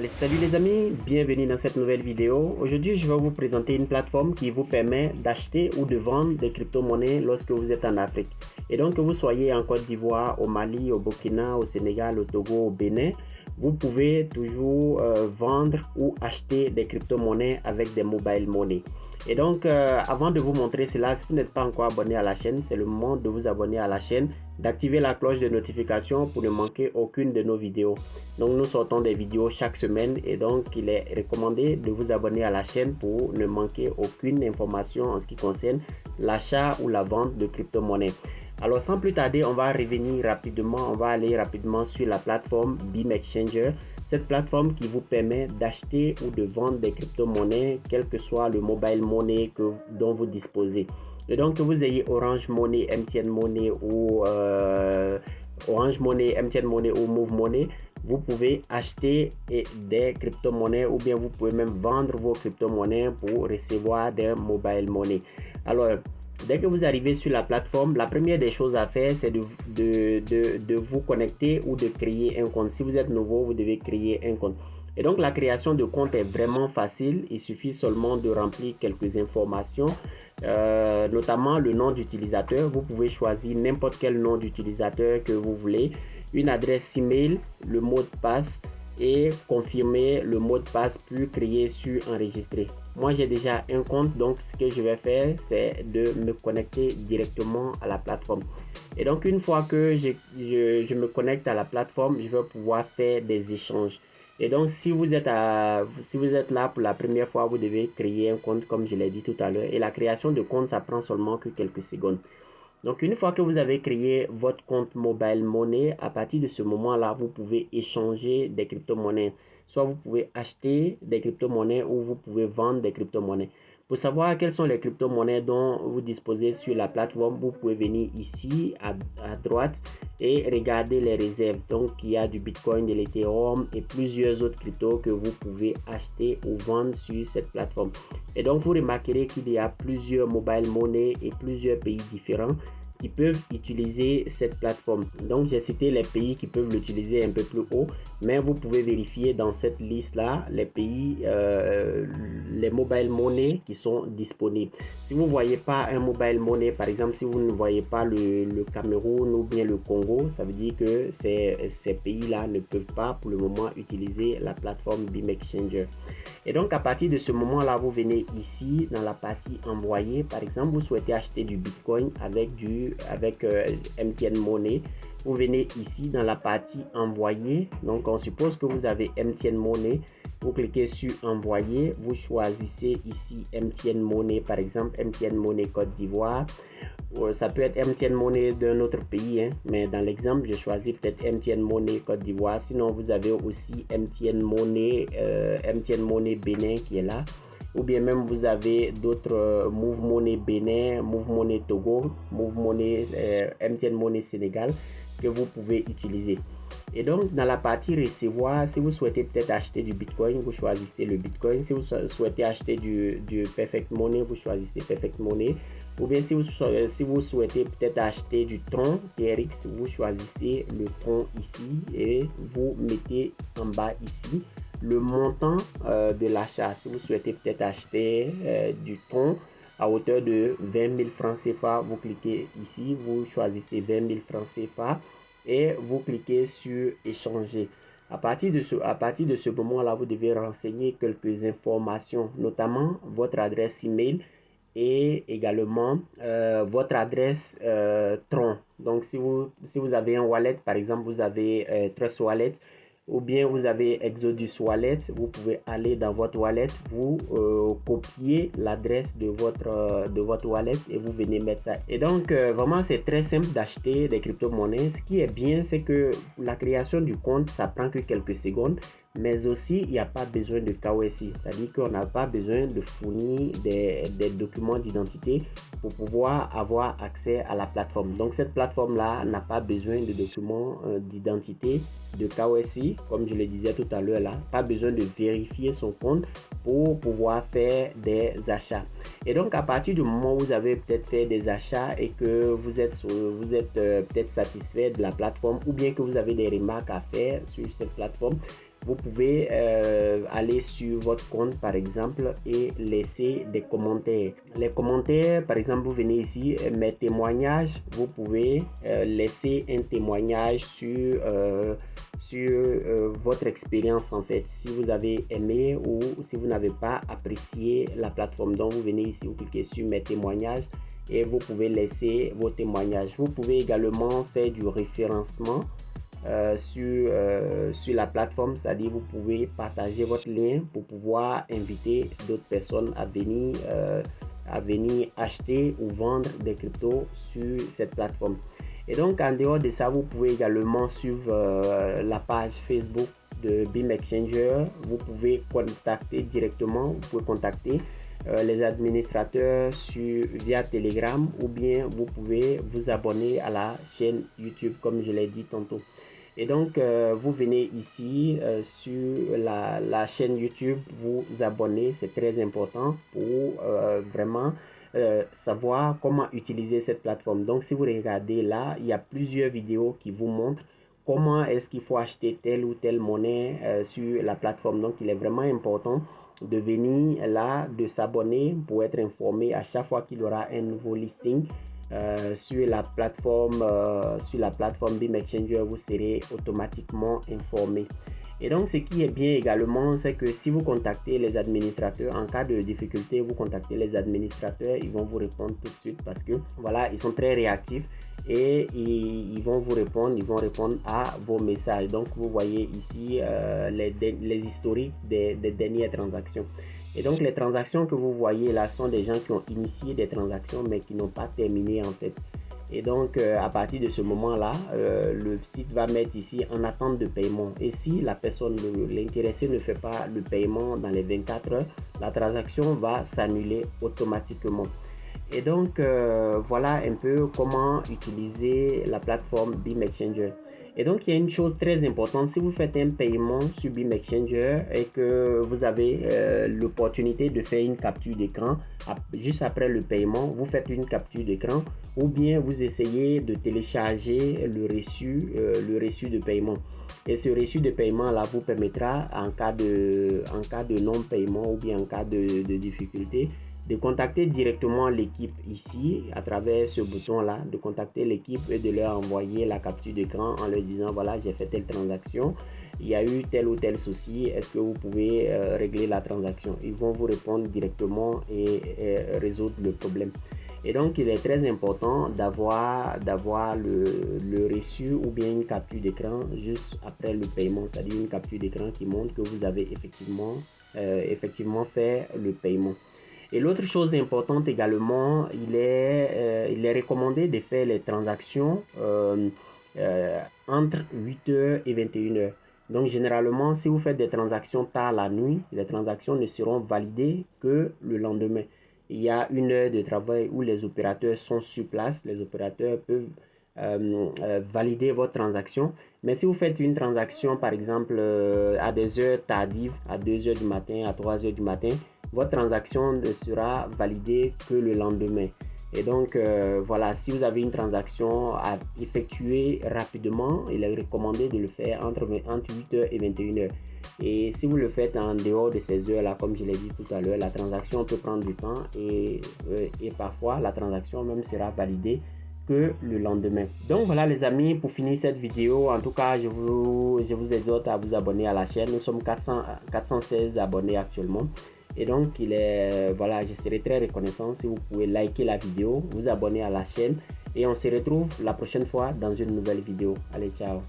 Allez, salut les amis, bienvenue dans cette nouvelle vidéo. Aujourd'hui, je vais vous présenter une plateforme qui vous permet d'acheter ou de vendre des crypto-monnaies lorsque vous êtes en Afrique. Et donc que vous soyez en Côte d'Ivoire, au Mali, au Burkina, au Sénégal, au Togo, au Bénin, vous pouvez toujours vendre ou acheter des crypto-monnaies avec des mobile money. Et donc, avant de vous montrer cela, si vous n'êtes pas encore abonné à la chaîne, c'est le moment de vous abonner à la chaîne, d'activer la cloche de notification pour ne manquer aucune de nos vidéos. Donc, nous sortons des vidéos chaque semaine et donc, il est recommandé de vous abonner à la chaîne pour ne manquer aucune information en ce qui concerne l'achat ou la vente de crypto-monnaies. Alors, sans plus tarder, on va revenir rapidement, on va aller rapidement sur la plateforme Beam Exchanger. Cette plateforme qui vous permet d'acheter ou de vendre des crypto-monnaies, quel que soit le mobile money dont vous disposez. Et donc, que vous ayez Orange Money, MTN Money ou Orange Money, MTN Money ou Move Money, vous pouvez acheter des crypto-monnaies ou bien vous pouvez même vendre vos crypto-monnaies pour recevoir des mobile money. Alors, dès que vous arrivez sur la plateforme, la première des choses à faire, c'est de vous connecter ou de créer un compte. Si vous êtes nouveau, vous devez créer un compte. Et donc, la création de compte est vraiment facile. Il suffit seulement de remplir quelques informations, notamment le nom d'utilisateur. Vous pouvez choisir n'importe quel nom d'utilisateur que vous voulez, une adresse email, le mot de passe et confirmer le mot de passe puis créer sur enregistrer. Moi, j'ai déjà un compte, donc ce que je vais faire, c'est de me connecter directement à la plateforme. Et donc, une fois que je me connecte à la plateforme, je vais pouvoir faire des échanges. Et donc, si vous êtes là pour la première fois, vous devez créer un compte, comme je l'ai dit tout à l'heure. Et la création de compte, ça prend seulement que quelques secondes. Donc, une fois que vous avez créé votre compte mobile money, à partir de ce moment-là, vous pouvez échanger des crypto-monnaies. Soit vous pouvez acheter des crypto-monnaies ou vous pouvez vendre des crypto-monnaies. Pour savoir quelles sont les crypto-monnaies dont vous disposez sur la plateforme, vous pouvez venir ici à droite et regarder les réserves. Donc, il y a du Bitcoin, de l'Ethereum et plusieurs autres cryptos que vous pouvez acheter ou vendre sur cette plateforme. Et donc, vous remarquerez qu'il y a plusieurs mobile money et plusieurs pays différents qui peuvent utiliser cette plateforme. Donc, j'ai cité les pays qui peuvent l'utiliser un peu plus haut, mais vous pouvez vérifier dans cette liste-là les pays, les mobile money qui sont disponibles. Si vous ne voyez pas un mobile money, par exemple, si vous ne voyez pas le Cameroun ou bien le Congo, ça veut dire que ces pays-là ne peuvent pas pour le moment utiliser la plateforme Beam Exchanger. Et donc, à partir de ce moment-là, vous venez ici dans la partie envoyer. Par exemple, vous souhaitez acheter du Bitcoin avec MTN Money. Vous venez ici dans la partie envoyer. Donc, on suppose que vous avez MTN Money. Vous cliquez sur envoyer. Vous choisissez ici MTN Money, par exemple, MTN Money Côte d'Ivoire. Ça peut être MTN Money d'un autre pays, hein, mais dans l'exemple, je choisis peut-être MTN Money Côte d'Ivoire. Sinon, vous avez aussi MTN Money Bénin qui est là. Ou bien même vous avez d'autres Move Money Bénin, Move Money Togo, Move Money, MTN Money Sénégal que vous pouvez utiliser. Et donc, dans la partie recevoir, si vous souhaitez peut-être acheter du Bitcoin, vous choisissez le Bitcoin. Si vous souhaitez acheter du Perfect Money, vous choisissez Perfect Money. Ou bien si vous souhaitez peut-être acheter du Tron TRX, vous choisissez le Tron ici et vous mettez en bas ici le montant de l'achat. Si vous souhaitez peut-être acheter du Tron à hauteur de 20 000 francs CFA, vous cliquez ici, vous choisissez 20 000 francs CFA et vous cliquez sur échanger. À partir de ce moment-là, vous devez renseigner quelques informations, notamment votre adresse email et également votre adresse Tron. Donc, si vous avez un wallet, par exemple, vous avez Trust Wallet, ou bien vous avez Exodus Wallet, vous pouvez aller dans votre wallet, vous copiez l'adresse de votre wallet et vous venez mettre ça. Et donc, vraiment, c'est très simple d'acheter des crypto-monnaies. Ce qui est bien, c'est que la création du compte, ça prend que quelques secondes, mais aussi, il n'y a pas besoin de KYC. C'est-à-dire qu'on n'a pas besoin de fournir des documents d'identité pour pouvoir avoir accès à la plateforme. Donc, cette plateforme-là n'a pas besoin de documents d'identité, de KYC, comme je le disais tout à l'heure là, pas besoin de vérifier son compte pour pouvoir faire des achats. Et donc, à partir du moment où vous avez peut-être fait des achats et que vous êtes peut-être satisfait de la plateforme ou bien que vous avez des remarques à faire sur cette plateforme, vous pouvez aller sur votre compte par exemple et laisser des commentaires. Les commentaires, par exemple, vous venez ici, mes témoignages, vous pouvez laisser un témoignage sur votre expérience en fait, si vous avez aimé ou si vous n'avez pas apprécié la plateforme. Donc vous venez ici, vous cliquez sur mes témoignages et vous pouvez laisser vos témoignages. Vous pouvez également faire du référencement sur la plateforme, c'est-à-dire vous pouvez partager votre lien pour pouvoir inviter d'autres personnes à venir acheter ou vendre des cryptos sur cette plateforme. Et donc en dehors de ça, vous pouvez également suivre la page Facebook de Beam Exchanger. Vous pouvez contacter directement, vous pouvez contacter les administrateurs via Telegram, ou bien vous pouvez vous abonner à la chaîne YouTube comme je l'ai dit tantôt. Et donc vous venez ici sur la chaîne YouTube, vous abonner, c'est très important pour vraiment savoir comment utiliser cette plateforme. Donc si vous regardez là, il y a plusieurs vidéos qui vous montrent comment est-ce qu'il faut acheter telle ou telle monnaie sur la plateforme. Donc il est vraiment important de venir là, de s'abonner pour être informé à chaque fois qu'il y aura un nouveau listing sur la plateforme Beam Exchanger. Vous serez automatiquement informé. Et donc ce qui est bien également, c'est que si vous contactez les administrateurs en cas de difficulté, vous contactez les administrateurs, ils vont vous répondre tout de suite parce que voilà, ils sont très réactifs et ils vont vous répondre, ils vont répondre à vos messages. Donc vous voyez ici les historiques des dernières transactions. Et donc les transactions que vous voyez là sont des gens qui ont initié des transactions mais qui n'ont pas terminé en fait. Et donc à partir de ce moment là, le site va mettre ici en attente de paiement. Et si la personne, l'intéressé ne fait pas le paiement dans les 24 heures, la transaction va s'annuler automatiquement. Et donc voilà un peu comment utiliser la plateforme Beam Exchanger. Et donc il y a une chose très importante, si vous faites un paiement sur Beam Exchanger et que vous avez l'opportunité de faire une capture d'écran juste après le paiement, vous faites une capture d'écran ou bien vous essayez de télécharger le reçu de paiement. Et ce reçu de paiement là vous permettra en cas de non-paiement ou bien en cas de difficulté de contacter directement l'équipe ici à travers ce bouton là, de contacter l'équipe et de leur envoyer la capture d'écran en leur disant voilà, j'ai fait telle transaction, il y a eu tel ou tel souci, est-ce que vous pouvez régler la transaction. Ils vont vous répondre directement et résoudre le problème. Et donc il est très important d'avoir le reçu ou bien une capture d'écran juste après le paiement, c'est-à-dire une capture d'écran qui montre que vous avez effectivement fait le paiement. Et l'autre chose importante également, il est recommandé de faire les transactions entre 8h et 21h. Donc généralement, si vous faites des transactions tard la nuit, les transactions ne seront validées que le lendemain. Il y a une heure de travail où les opérateurs sont sur place. Les opérateurs peuvent valider votre transaction. Mais si vous faites une transaction, par exemple, à des heures tardives, à 2h du matin, à 3h du matin, votre transaction ne sera validée que le lendemain. Et donc, voilà, si vous avez une transaction à effectuer rapidement, il est recommandé de le faire entre 8h et 21h. Et si vous le faites en dehors de ces heures-là, comme je l'ai dit tout à l'heure, la transaction peut prendre du temps et parfois la transaction même sera validée que le lendemain. Donc voilà les amis, pour finir cette vidéo, en tout cas je vous exhorte à vous abonner à la chaîne. Nous sommes 416 abonnés actuellement. Et donc voilà, je serai très reconnaissant si vous pouvez liker la vidéo, vous abonner à la chaîne et on se retrouve la prochaine fois dans une nouvelle vidéo. Allez, ciao.